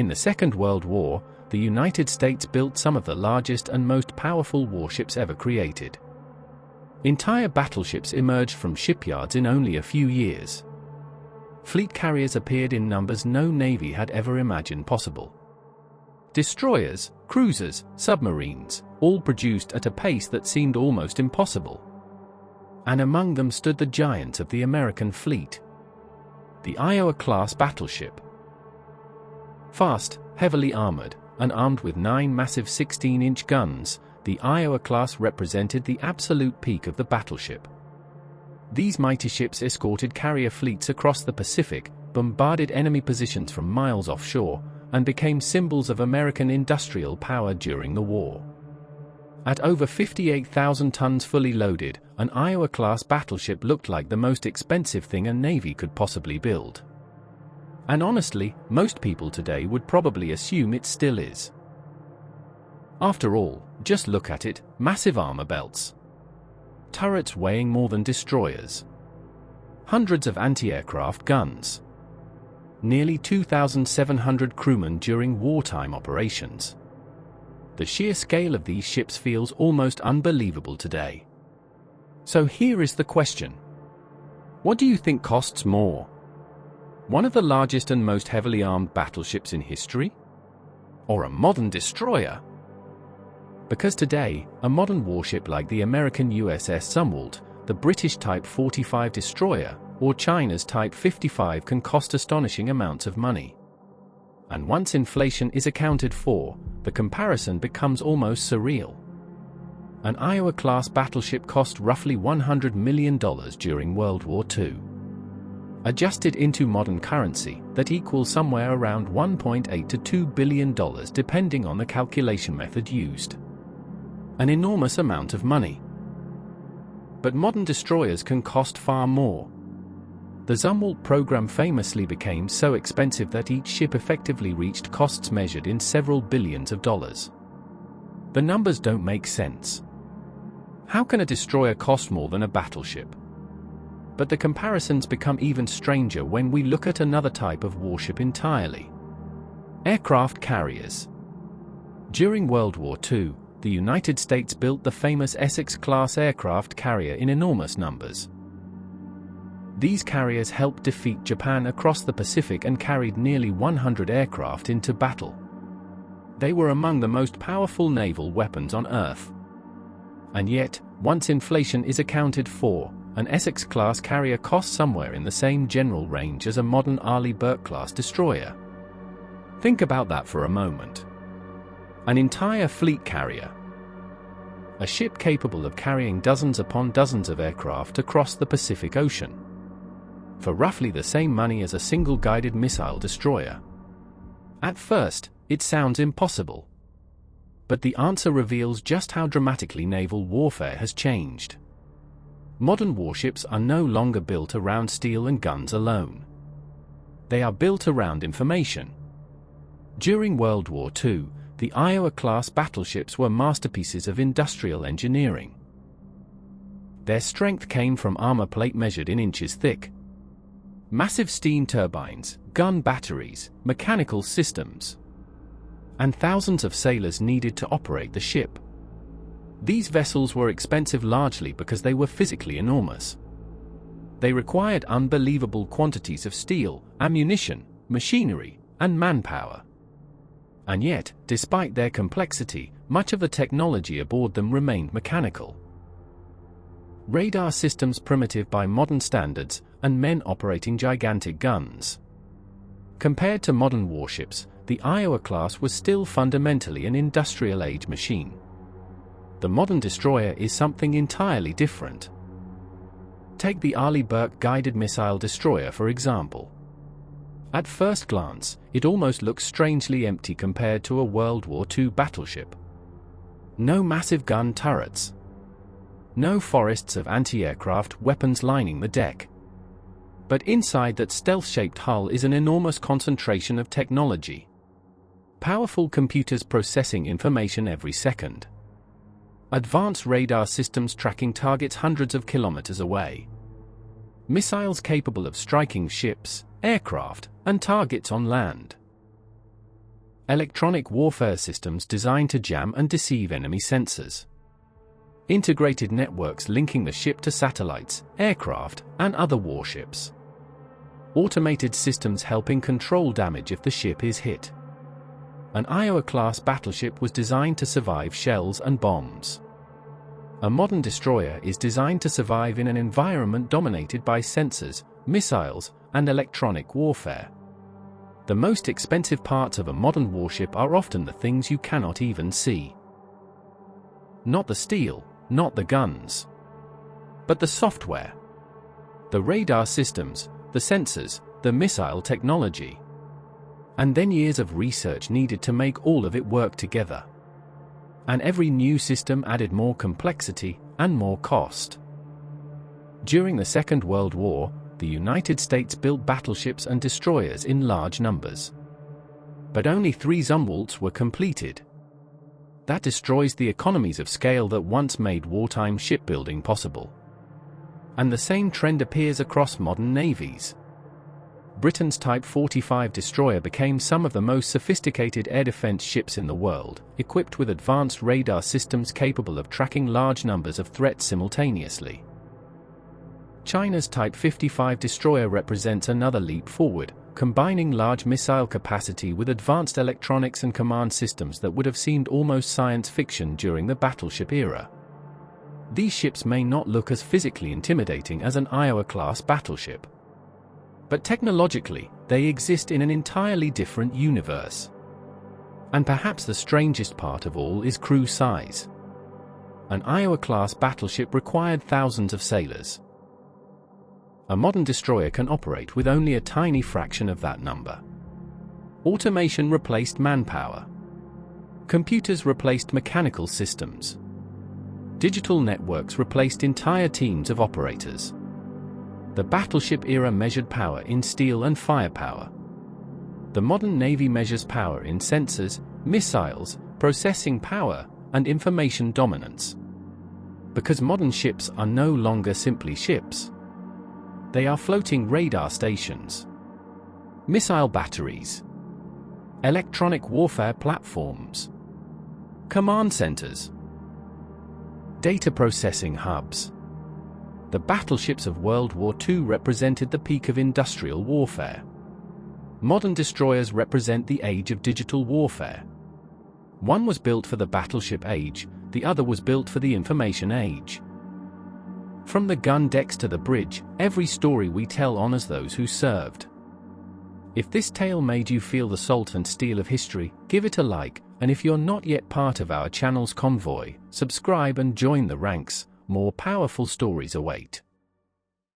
In the Second World War, the United States built some of the largest and most powerful warships ever created. Entire battleships emerged from shipyards in only a few years. Fleet carriers appeared in numbers no navy had ever imagined possible. Destroyers, cruisers, submarines, all produced at a pace that seemed almost impossible. And among them stood the giant of the American fleet, the Iowa-class battleship. Fast, heavily armored, and armed with 9 massive 16-inch guns, the Iowa-class represented the absolute peak of the battleship. These mighty ships escorted carrier fleets across the Pacific, bombarded enemy positions from miles offshore, and became symbols of American industrial power during the war. At over 58,000 tons fully loaded, an Iowa-class battleship looked like the most expensive thing a navy could possibly build. And honestly, most people today would probably assume it still is. After all, just look at it: massive armor belts, turrets weighing more than destroyers, hundreds of anti-aircraft guns, nearly 2,700 crewmen during wartime operations. The sheer scale of these ships feels almost unbelievable today. So here is the question. What do you think costs more? One of the largest and most heavily armed battleships in history? Or a modern destroyer? Because today, a modern warship like the American USS Zumwalt, the British Type 45 destroyer, or China's Type 55 can cost astonishing amounts of money. And once inflation is accounted for, the comparison becomes almost surreal. An Iowa-class battleship cost roughly $100 million during World War II. Adjusted into modern currency, that equals somewhere around $1.8 to $2 billion depending on the calculation method used. An enormous amount of money. But modern destroyers can cost far more. The Zumwalt program famously became so expensive that each ship effectively reached costs measured in several billions of dollars. The numbers don't make sense. How can a destroyer cost more than a battleship? But the comparisons become even stranger when we look at another type of warship entirely: aircraft carriers. During World War II, the United States built the famous Essex-class aircraft carrier in enormous numbers. These carriers helped defeat Japan across the Pacific and carried nearly 100 aircraft into battle. They were among the most powerful naval weapons on Earth. And yet, once inflation is accounted for, an Essex-class carrier costs somewhere in the same general range as a modern Arleigh Burke-class destroyer. Think about that for a moment. An entire fleet carrier. A ship capable of carrying dozens upon dozens of aircraft across the Pacific Ocean. For roughly the same money as a single guided missile destroyer. At first, it sounds impossible. But the answer reveals just how dramatically naval warfare has changed. Modern warships are no longer built around steel and guns alone. They are built around information. During World War II, the Iowa-class battleships were masterpieces of industrial engineering. Their strength came from armor plate measured in inches thick, massive steam turbines, gun batteries, mechanical systems, and thousands of sailors needed to operate the ship. These vessels were expensive largely because they were physically enormous. They required unbelievable quantities of steel, ammunition, machinery, and manpower. And yet, despite their complexity, much of the technology aboard them remained mechanical. Radar systems primitive by modern standards, and men operating gigantic guns. Compared to modern warships, the Iowa-class was still fundamentally an industrial-age machine. The modern destroyer is something entirely different. Take the Arleigh Burke guided missile destroyer for example. At first glance, it almost looks strangely empty compared to a World War II battleship. No massive gun turrets. No forests of anti-aircraft weapons lining the deck. But inside that stealth-shaped hull is an enormous concentration of technology. Powerful computers processing information every second. Advanced radar systems tracking targets hundreds of kilometers away. Missiles capable of striking ships, aircraft, and targets on land. Electronic warfare systems designed to jam and deceive enemy sensors. Integrated networks linking the ship to satellites, aircraft, and other warships. Automated systems helping control damage if the ship is hit. An Iowa-class battleship was designed to survive shells and bombs. A modern destroyer is designed to survive in an environment dominated by sensors, missiles, and electronic warfare. The most expensive parts of a modern warship are often the things you cannot even see. Not the steel, not the guns, but the software. The radar systems, the sensors, the missile technology. And then years of research needed to make all of it work together. And every new system added more complexity and more cost. During the Second World War, the United States built battleships and destroyers in large numbers. But only 3 Zumwalts were completed. That destroys the economies of scale that once made wartime shipbuilding possible. And the same trend appears across modern navies. Britain's Type 45 destroyer became some of the most sophisticated air defense ships in the world, equipped with advanced radar systems capable of tracking large numbers of threats simultaneously. China's Type 55 destroyer represents another leap forward, combining large missile capacity with advanced electronics and command systems that would have seemed almost science fiction during the battleship era. These ships may not look as physically intimidating as an Iowa-class battleship. But technologically, they exist in an entirely different universe. And perhaps the strangest part of all is crew size. An Iowa-class battleship required thousands of sailors. A modern destroyer can operate with only a tiny fraction of that number. Automation replaced manpower. Computers replaced mechanical systems. Digital networks replaced entire teams of operators. The battleship era measured power in steel and firepower. The modern Navy measures power in sensors, missiles, processing power, and information dominance. Because modern ships are no longer simply ships. They are floating radar stations, missile batteries, electronic warfare platforms, command centers, data processing hubs. The battleships of World War II represented the peak of industrial warfare. Modern destroyers represent the age of digital warfare. One was built for the battleship age, the other was built for the information age. From the gun decks to the bridge, every story we tell honors those who served. If this tale made you feel the salt and steel of history, give it a like, and if you're not yet part of our channel's convoy, subscribe and join the ranks. More powerful stories await.